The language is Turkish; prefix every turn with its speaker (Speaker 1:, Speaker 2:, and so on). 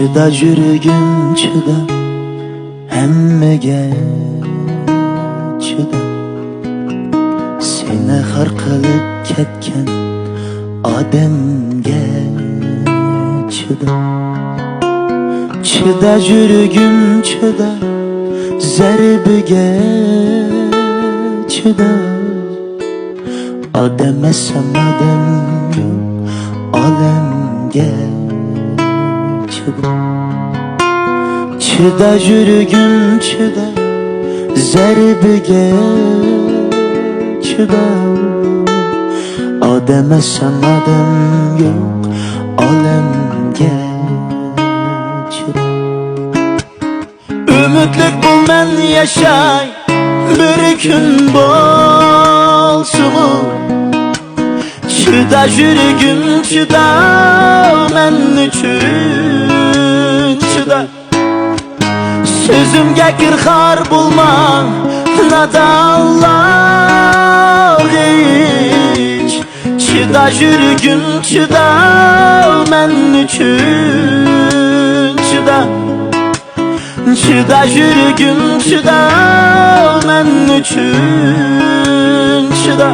Speaker 1: Çıda yürügüm çıda, hemmege çıda. Seni har qilib ketgan odamga çıda. Çıda yürügüm çıda, zarbiga çıda. Odam esam odam yo'q olamga çıda. Çıda yürügüm çıda, zarbiga çıda. Odam esam odam yo'q olamga çıda. Ümitlik bulman yaşay, bir gün bolsun. Çıda yürügüm çıda, men üçün çıda. Sözümge kirxar bulma, nadallah hiç. Çıda yürügüm çıda, men üçün çıda. Çıda yürügüm çıda, men üçün çıda.